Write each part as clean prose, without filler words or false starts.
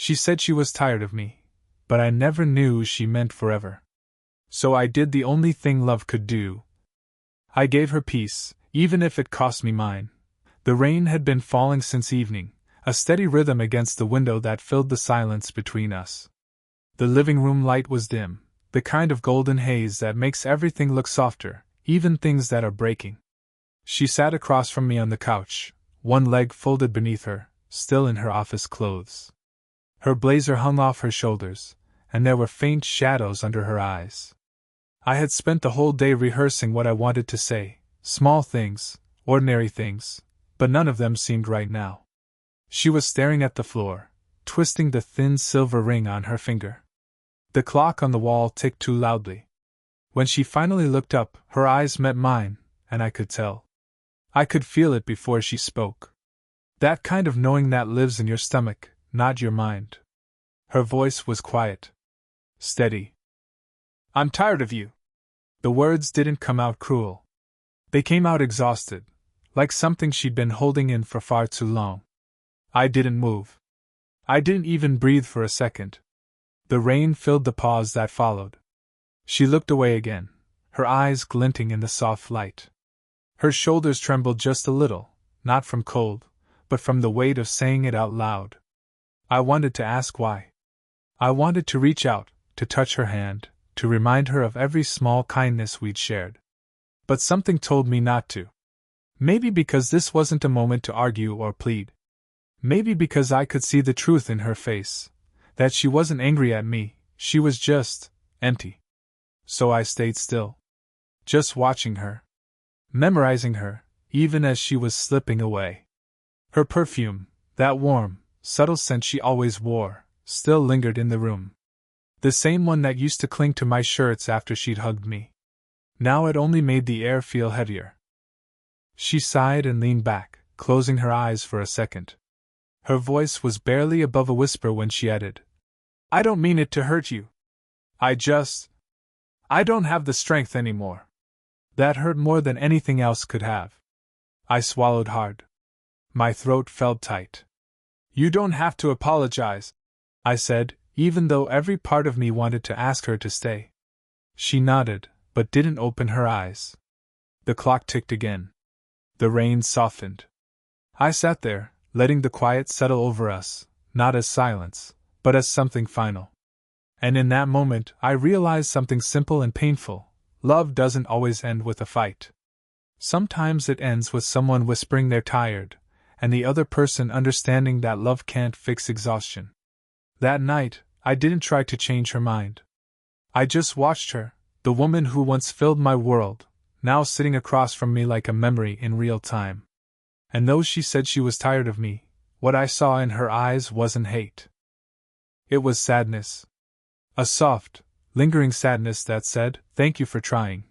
She said she was tired of me, but I never knew she meant forever. So I did the only thing love could do. I gave her peace, even if it cost me mine. The rain had been falling since evening, a steady rhythm against the window that filled the silence between us. The living room light was dim, the kind of golden haze that makes everything look softer, even things that are breaking. She sat across from me on the couch, one leg folded beneath her, still in her office clothes. Her blazer hung off her shoulders, and there were faint shadows under her eyes. I had spent the whole day rehearsing what I wanted to say, small things, ordinary things, but none of them seemed right now. She was staring at the floor, twisting the thin silver ring on her finger. The clock on the wall ticked too loudly. When she finally looked up, her eyes met mine, and I could tell. I could feel it before she spoke. That kind of knowing that lives in your stomach, not your mind. Her voice was quiet. Steady. "I'm tired of you." The words didn't come out cruel. They came out exhausted, like something she'd been holding in for far too long. I didn't move. I didn't even breathe for a second. The rain filled the pause that followed. She looked away again, her eyes glinting in the soft light. Her shoulders trembled just a little, not from cold, but from the weight of saying it out loud. I wanted to ask why. I wanted to reach out, to touch her hand, to remind her of every small kindness we'd shared. But something told me not to. Maybe because this wasn't a moment to argue or plead. Maybe because I could see the truth in her face, that she wasn't angry at me, she was just empty. So I stayed still. Just watching her. Memorizing her, even as she was slipping away. Her perfume, that warm, subtle scent she always wore, still lingered in the room. The same one that used to cling to my shirts after she'd hugged me. Now it only made the air feel heavier. She sighed and leaned back, closing her eyes for a second. Her voice was barely above a whisper when she added, "I don't mean it to hurt you. I don't have the strength anymore." That hurt more than anything else could have. I swallowed hard. My throat felt tight. "You don't have to apologize," I said, even though every part of me wanted to ask her to stay. She nodded, but didn't open her eyes. The clock ticked again. The rain softened. I sat there, letting the quiet settle over us, not as silence, but as something final. And in that moment, I realized something simple and painful. Love doesn't always end with a fight. Sometimes it ends with someone whispering they're tired, and the other person understanding that love can't fix exhaustion. That night, I didn't try to change her mind. I just watched her, the woman who once filled my world, now sitting across from me like a memory in real time. And though she said she was tired of me, what I saw in her eyes wasn't hate. It was sadness. A soft, lingering sadness that said, "Thank you for trying."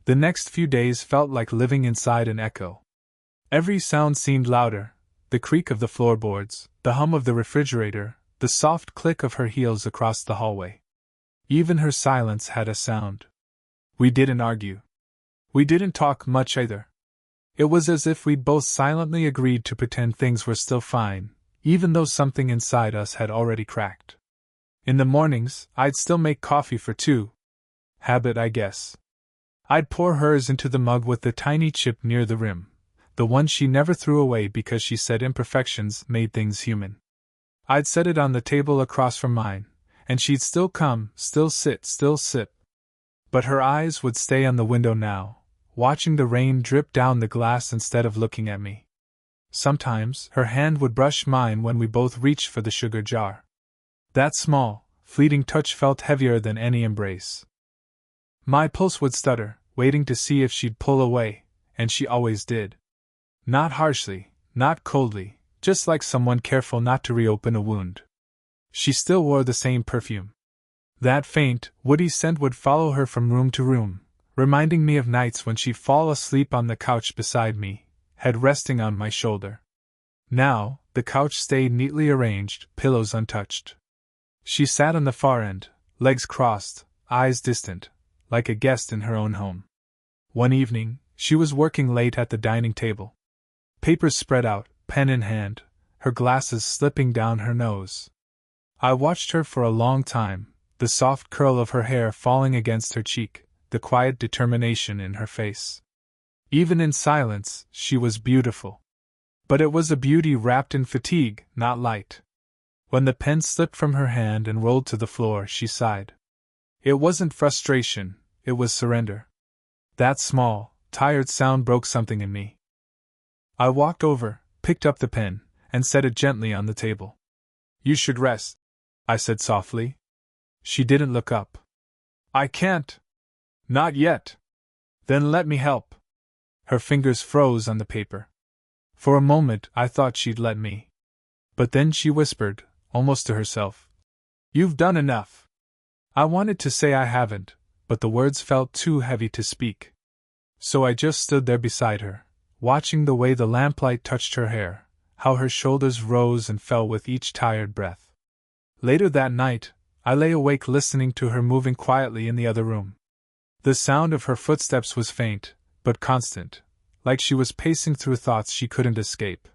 The next few days felt like living inside an echo. Every sound seemed louder: the creak of the floorboards, the hum of the refrigerator, the soft click of her heels across the hallway. Even her silence had a sound. We didn't argue. We didn't talk much either. It was as if we'd both silently agreed to pretend things were still fine, even though something inside us had already cracked. In the mornings, I'd still make coffee for two. Habit, I guess. I'd pour hers into the mug with the tiny chip near the rim, the one she never threw away because she said imperfections made things human. I'd set it on the table across from mine, and she'd still come, still sit, still sip. But her eyes would stay on the window now, watching the rain drip down the glass instead of looking at me. Sometimes, her hand would brush mine when we both reached for the sugar jar. That small, fleeting touch felt heavier than any embrace. My pulse would stutter, waiting to see if she'd pull away, and she always did. Not harshly, not coldly, just like someone careful not to reopen a wound. She still wore the same perfume. That faint, woody scent would follow her from room to room, reminding me of nights when she'd fall asleep on the couch beside me, head resting on my shoulder. Now, the couch stayed neatly arranged, pillows untouched. She sat on the far end, legs crossed, eyes distant, like a guest in her own home. One evening, she was working late at the dining table. Papers spread out, pen in hand, her glasses slipping down her nose. I watched her for a long time, the soft curl of her hair falling against her cheek, the quiet determination in her face. Even in silence, she was beautiful. But it was a beauty wrapped in fatigue, not light. When the pen slipped from her hand and rolled to the floor, she sighed. It wasn't frustration, it was surrender. That small, tired sound broke something in me. I walked over, picked up the pen, and set it gently on the table. You should rest, I said softly. She didn't look up. I can't. Not yet. Then let me help. Her fingers froze on the paper. For a moment I thought she'd let me. But then she whispered, almost to herself, You've done enough. I wanted to say I haven't, but the words felt too heavy to speak. So I just stood there beside her, watching the way the lamplight touched her hair, how her shoulders rose and fell with each tired breath. Later that night, I lay awake listening to her moving quietly in the other room. The sound of her footsteps was faint, but constant, like she was pacing through thoughts she couldn't escape.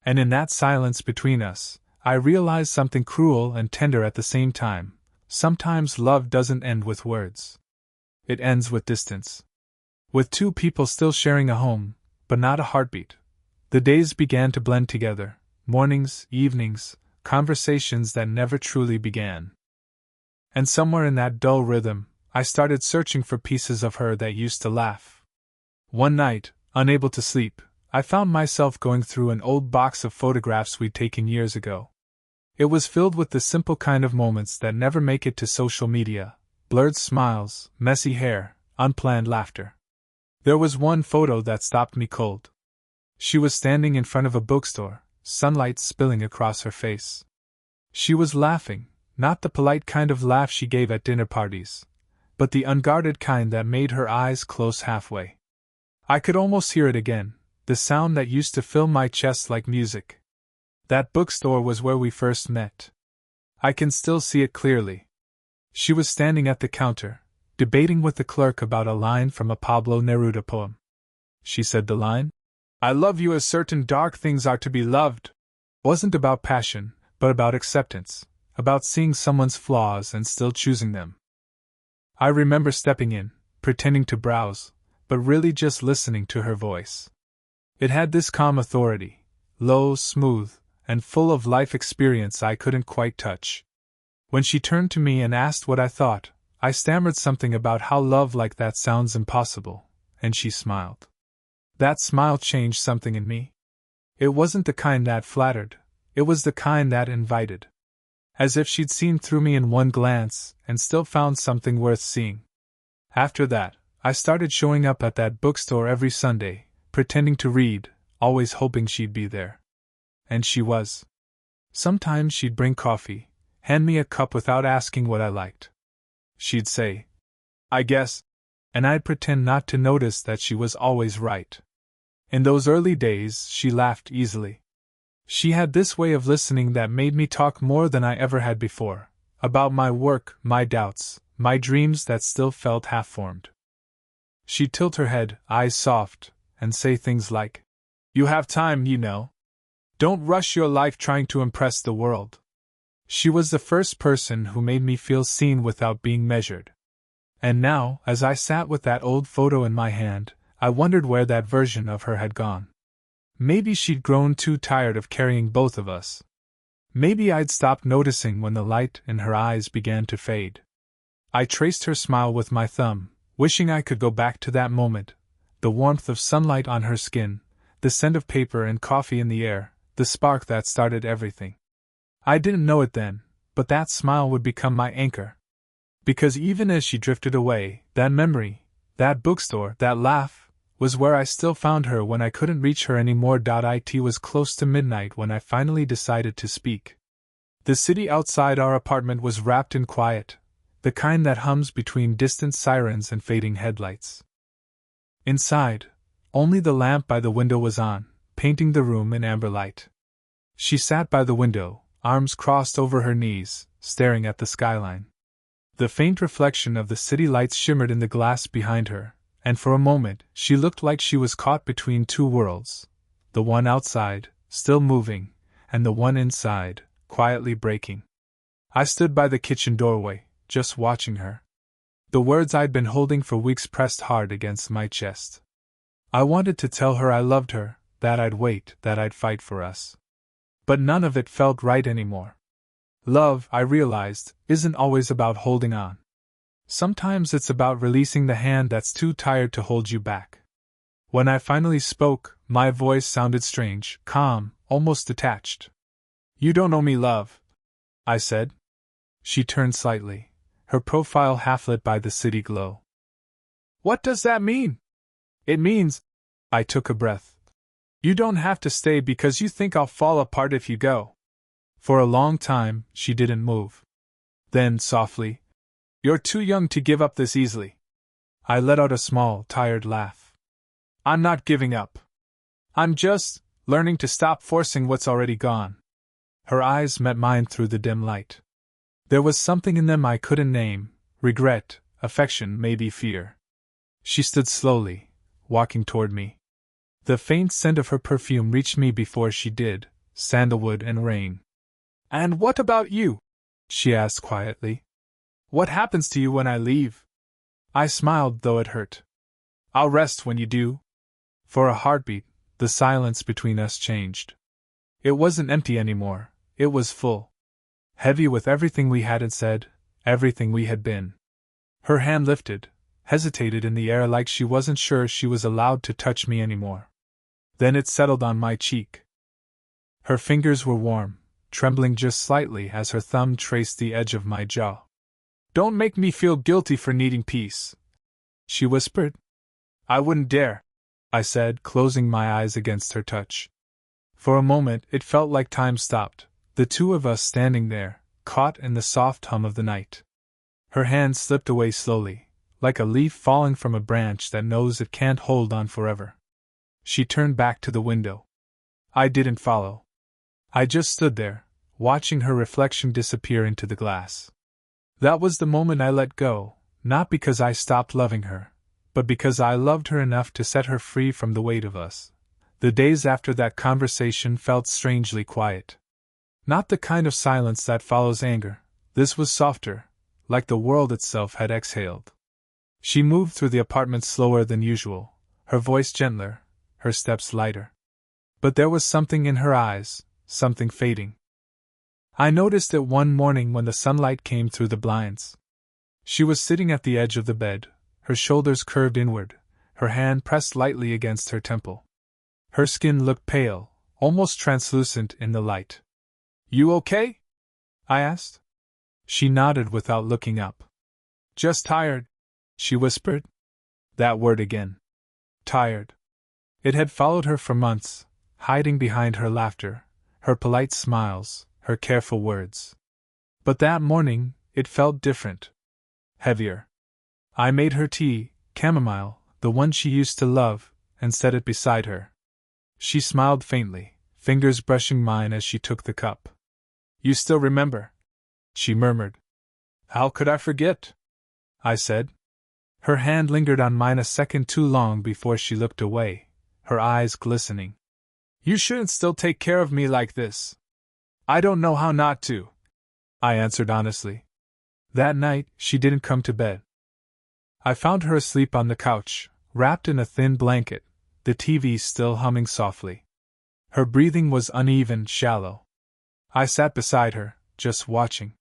And in that silence between us, I realized something cruel and tender at the same time. Sometimes love doesn't end with words. It ends with distance. With two people still sharing a home, but not a heartbeat. The days began to blend together, mornings, evenings, conversations that never truly began. And somewhere in that dull rhythm, I started searching for pieces of her that used to laugh. One night, unable to sleep, I found myself going through an old box of photographs we'd taken years ago. It was filled with the simple kind of moments that never make it to social media: blurred smiles, messy hair, unplanned laughter. There was one photo that stopped me cold. She was standing in front of a bookstore, sunlight spilling across her face. She was laughing, not the polite kind of laugh she gave at dinner parties, but the unguarded kind that made her eyes close halfway. I could almost hear it again, the sound that used to fill my chest like music. That bookstore was where we first met. I can still see it clearly. She was standing at the counter, debating with the clerk about a line from a Pablo Neruda poem. She said the line, "I love you as certain dark things are to be loved," wasn't about passion, but about acceptance, about seeing someone's flaws and still choosing them. I remember stepping in, pretending to browse, but really just listening to her voice. It had this calm authority, low, smooth, and full of life experience I couldn't quite touch. When she turned to me and asked what I thought, I stammered something about how love like that sounds impossible, and she smiled. That smile changed something in me. It wasn't the kind that flattered, it was the kind that invited. As if she'd seen through me in one glance, and still found something worth seeing. After that, I started showing up at that bookstore every Sunday, pretending to read, always hoping she'd be there. And she was. Sometimes she'd bring coffee, hand me a cup without asking what I liked. She'd say, "I guess," and I'd pretend not to notice that she was always right. In those early days, she laughed easily. She had this way of listening that made me talk more than I ever had before, about my work, my doubts, my dreams that still felt half-formed. She'd tilt her head, eyes soft, and say things like, "You have time, you know. Don't rush your life trying to impress the world." She was the first person who made me feel seen without being measured. And now, as I sat with that old photo in my hand, I wondered where that version of her had gone. Maybe she'd grown too tired of carrying both of us. Maybe I'd stopped noticing when the light in her eyes began to fade. I traced her smile with my thumb, wishing I could go back to that moment, the warmth of sunlight on her skin, the scent of paper and coffee in the air, the spark that started everything. I didn't know it then, but that smile would become my anchor. Because even as she drifted away, that memory, that bookstore, that laugh, was where I still found her when I couldn't reach her anymore. It was close to midnight when I finally decided to speak. The city outside our apartment was wrapped in quiet, the kind that hums between distant sirens and fading headlights. Inside, only the lamp by the window was on, painting the room in amber light. She sat by the window, arms crossed over her knees, staring at the skyline. The faint reflection of the city lights shimmered in the glass behind her, and for a moment she looked like she was caught between two worlds, the one outside, still moving, and the one inside, quietly breaking. I stood by the kitchen doorway, just watching her. The words I'd been holding for weeks pressed hard against my chest. I wanted to tell her I loved her, that I'd wait, that I'd fight for us. But none of it felt right anymore. Love, I realized, isn't always about holding on. Sometimes it's about releasing the hand that's too tired to hold you back. When I finally spoke, my voice sounded strange, calm, almost detached. "You don't know me, love," I said. She turned slightly, her profile half lit by the city glow. "What does that mean?" "It means," I took a breath, "you don't have to stay because you think I'll fall apart if you go." For a long time, she didn't move. Then, softly, "You're too young to give up this easily." I let out a small, tired laugh. "I'm not giving up. I'm just learning to stop forcing what's already gone." Her eyes met mine through the dim light. There was something in them I couldn't name: regret, affection, maybe fear. She stood slowly, walking toward me. The faint scent of her perfume reached me before she did, sandalwood and rain. "And what about you?" she asked quietly. "What happens to you when I leave?" I smiled, though it hurt. "I'll rest when you do." For a heartbeat, the silence between us changed. It wasn't empty anymore, it was full. Heavy with everything we hadn't said, everything we had been. Her hand lifted, hesitated in the air like she wasn't sure she was allowed to touch me anymore. Then it settled on my cheek. Her fingers were warm, trembling just slightly as her thumb traced the edge of my jaw. "Don't make me feel guilty for needing peace," she whispered. "I wouldn't dare," I said, closing my eyes against her touch. For a moment it felt like time stopped, the two of us standing there, caught in the soft hum of the night. Her hand slipped away slowly, like a leaf falling from a branch that knows it can't hold on forever. She turned back to the window. I didn't follow. I just stood there, watching her reflection disappear into the glass. That was the moment I let go, not because I stopped loving her, but because I loved her enough to set her free from the weight of us. The days after that conversation felt strangely quiet. Not the kind of silence that follows anger. This was softer, like the world itself had exhaled. She moved through the apartment slower than usual, her voice gentler, her steps lighter. But there was something in her eyes, something fading. I noticed it one morning when the sunlight came through the blinds. She was sitting at the edge of the bed, her shoulders curved inward, her hand pressed lightly against her temple. Her skin looked pale, almost translucent in the light. "You okay?" I asked. She nodded without looking up. "Just tired," she whispered. That word again. Tired. It had followed her for months, hiding behind her laughter, her polite smiles, her careful words. But that morning, it felt different. Heavier. I made her tea, chamomile, the one she used to love, and set it beside her. She smiled faintly, fingers brushing mine as she took the cup. "You still remember?" she murmured. "How could I forget?" I said. Her hand lingered on mine a second too long before she looked away, her eyes glistening. "You shouldn't still take care of me like this." "I don't know how not to," I answered honestly. That night, she didn't come to bed. I found her asleep on the couch, wrapped in a thin blanket, the TV still humming softly. Her breathing was uneven, shallow. I sat beside her, just watching.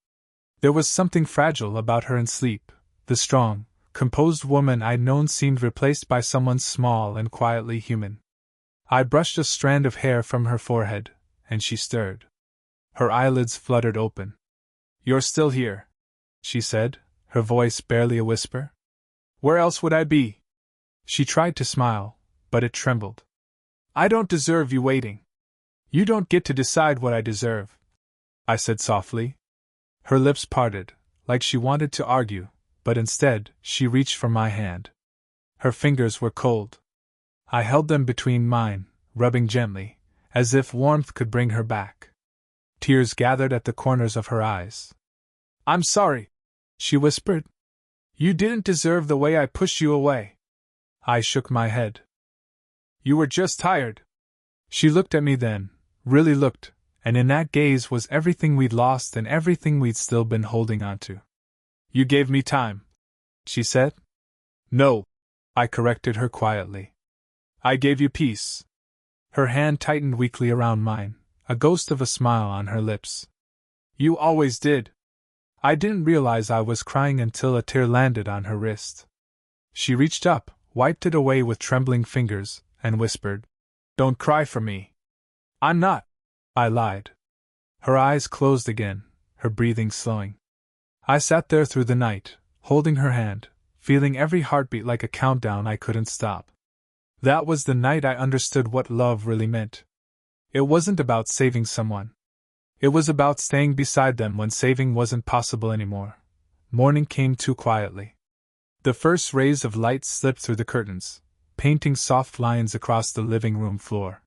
There was something fragile about her in sleep. The strong, composed woman I'd known seemed replaced by someone small and quietly human. I brushed a strand of hair from her forehead, and she stirred. Her eyelids fluttered open. "You're still here," she said, her voice barely a whisper. "Where else would I be?" She tried to smile, but it trembled. "I don't deserve you waiting. You don't get to decide what I deserve," I said softly. Her lips parted, like she wanted to argue, but instead, she reached for my hand. Her fingers were cold. I held them between mine, rubbing gently, as if warmth could bring her back. Tears gathered at the corners of her eyes. "I'm sorry," she whispered. "You didn't deserve the way I pushed you away." I shook my head. "You were just tired." She looked at me then, really looked, and in that gaze was everything we'd lost and everything we'd still been holding on to. "You gave me time," she said. "No," I corrected her quietly. "I gave you peace." Her hand tightened weakly around mine, a ghost of a smile on her lips. "You always did." I didn't realize I was crying until a tear landed on her wrist. She reached up, wiped it away with trembling fingers, and whispered, "Don't cry for me." "I'm not," I lied. Her eyes closed again, her breathing slowing. I sat there through the night, holding her hand, feeling every heartbeat like a countdown I couldn't stop. That was the night I understood what love really meant. It wasn't about saving someone. It was about staying beside them when saving wasn't possible anymore. Morning came too quietly. The first rays of light slipped through the curtains, painting soft lines across the living room floor.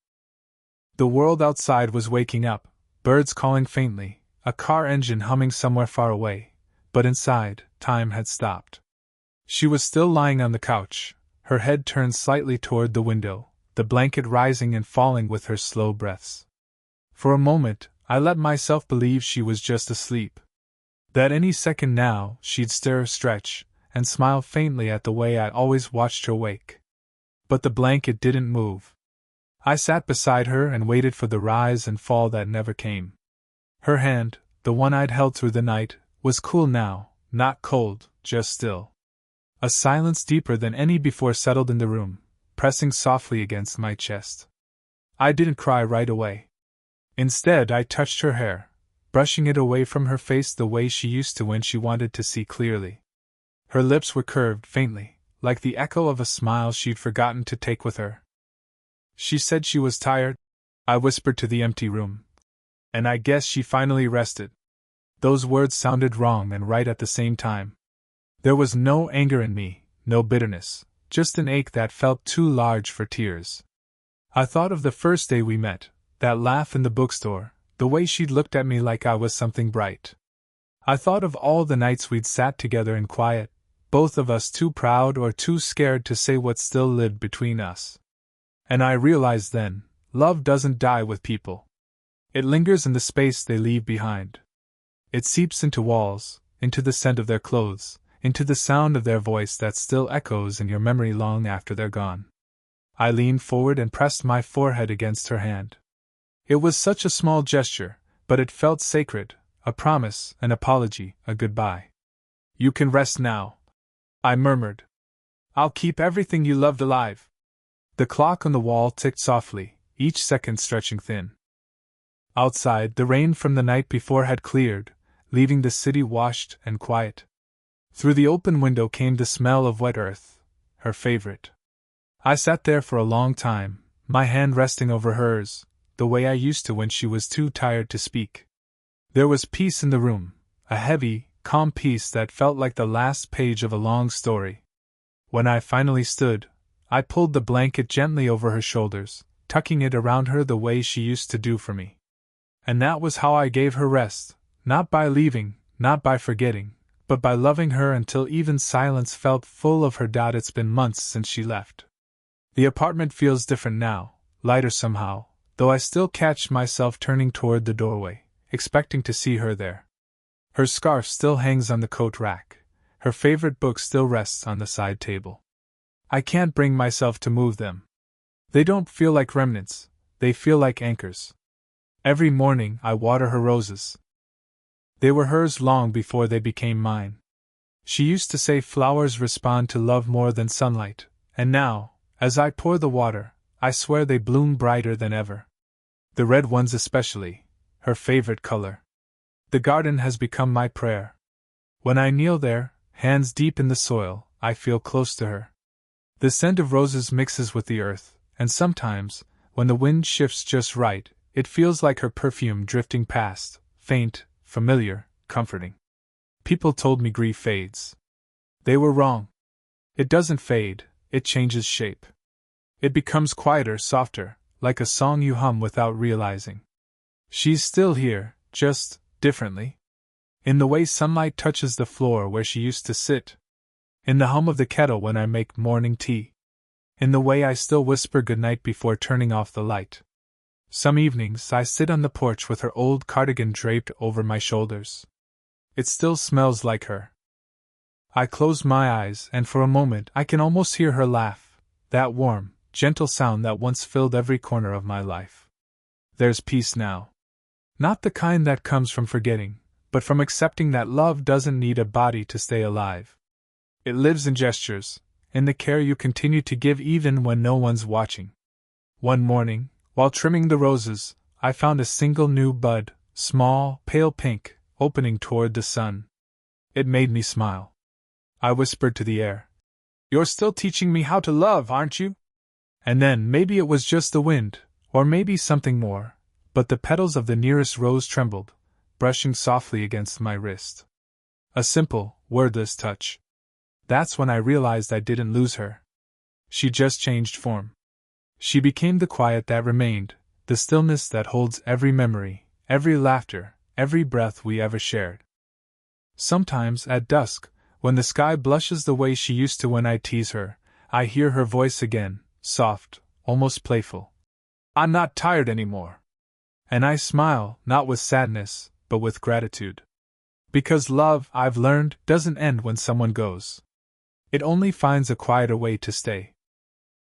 The world outside was waking up, birds calling faintly, a car engine humming somewhere far away, but inside, time had stopped. She was still lying on the couch, her head turned slightly toward the window, the blanket rising and falling with her slow breaths. For a moment, I let myself believe she was just asleep. That any second now, she'd stir, stretch, and smile faintly at the way I'd always watched her wake. But the blanket didn't move. I sat beside her and waited for the rise and fall that never came. Her hand, the one I'd held through the night, was cool now, not cold, just still. A silence deeper than any before settled in the room, pressing softly against my chest. I didn't cry right away. Instead, I touched her hair, brushing it away from her face the way she used to when she wanted to see clearly. Her lips were curved faintly, like the echo of a smile she'd forgotten to take with her. "She said she was tired," I whispered to the empty room. "And I guess she finally rested." Those words sounded wrong and right at the same time. There was no anger in me, no bitterness, just an ache that felt too large for tears. I thought of the first day we met, that laugh in the bookstore, the way she'd looked at me like I was something bright. I thought of all the nights we'd sat together in quiet, both of us too proud or too scared to say what still lived between us. And I realized then, love doesn't die with people. It lingers in the space they leave behind. It seeps into walls, into the scent of their clothes, into the sound of their voice that still echoes in your memory long after they're gone. I leaned forward and pressed my forehead against her hand. It was such a small gesture, but it felt sacred, a promise, an apology, a goodbye. "You can rest now," I murmured. "I'll keep everything you loved alive." The clock on the wall ticked softly, each second stretching thin. Outside, the rain from the night before had cleared, leaving the city washed and quiet. Through the open window came the smell of wet earth, her favorite. I sat there for a long time, my hand resting over hers, the way I used to when she was too tired to speak. There was peace in the room, a heavy, calm peace that felt like the last page of a long story. When I finally stood, I pulled the blanket gently over her shoulders, tucking it around her the way she used to do for me. And that was how I gave her rest, not by leaving, not by forgetting, but by loving her until even silence felt full of her doubt. It's been months since she left. The apartment feels different now, lighter somehow, though I still catch myself turning toward the doorway, expecting to see her there. Her scarf still hangs on the coat rack, her favorite book still rests on the side table. I can't bring myself to move them. They don't feel like remnants, they feel like anchors. Every morning I water her roses. They were hers long before they became mine. She used to say flowers respond to love more than sunlight, and now, as I pour the water, I swear they bloom brighter than ever. The red ones especially, her favorite color. The garden has become my prayer. When I kneel there, hands deep in the soil, I feel close to her. The scent of roses mixes with the earth, and sometimes, when the wind shifts just right, it feels like her perfume drifting past, faint, familiar, comforting. People told me grief fades. They were wrong. It doesn't fade, it changes shape. It becomes quieter, softer, like a song you hum without realizing. She's still here, just differently. In the way sunlight touches the floor where she used to sit. In the hum of the kettle when I make morning tea. In the way I still whisper goodnight before turning off the light. Some evenings I sit on the porch with her old cardigan draped over my shoulders. It still smells like her. I close my eyes, and for a moment I can almost hear her laugh, that warm, gentle sound that once filled every corner of my life. There's peace now. Not the kind that comes from forgetting, but from accepting that love doesn't need a body to stay alive. It lives in gestures, in the care you continue to give even when no one's watching. One morning, while trimming the roses, I found a single new bud, small, pale pink, opening toward the sun. It made me smile. I whispered to the air, "You're still teaching me how to love, aren't you?" And then maybe it was just the wind, or maybe something more, but the petals of the nearest rose trembled, brushing softly against my wrist. A simple, wordless touch. That's when I realized I didn't lose her. She just changed form. She became the quiet that remained, the stillness that holds every memory, every laughter, every breath we ever shared. Sometimes, at dusk, when the sky blushes the way she used to when I tease her, I hear her voice again, soft, almost playful. "I'm not tired anymore." And I smile, not with sadness, but with gratitude. Because love, I've learned, doesn't end when someone goes. It only finds a quieter way to stay.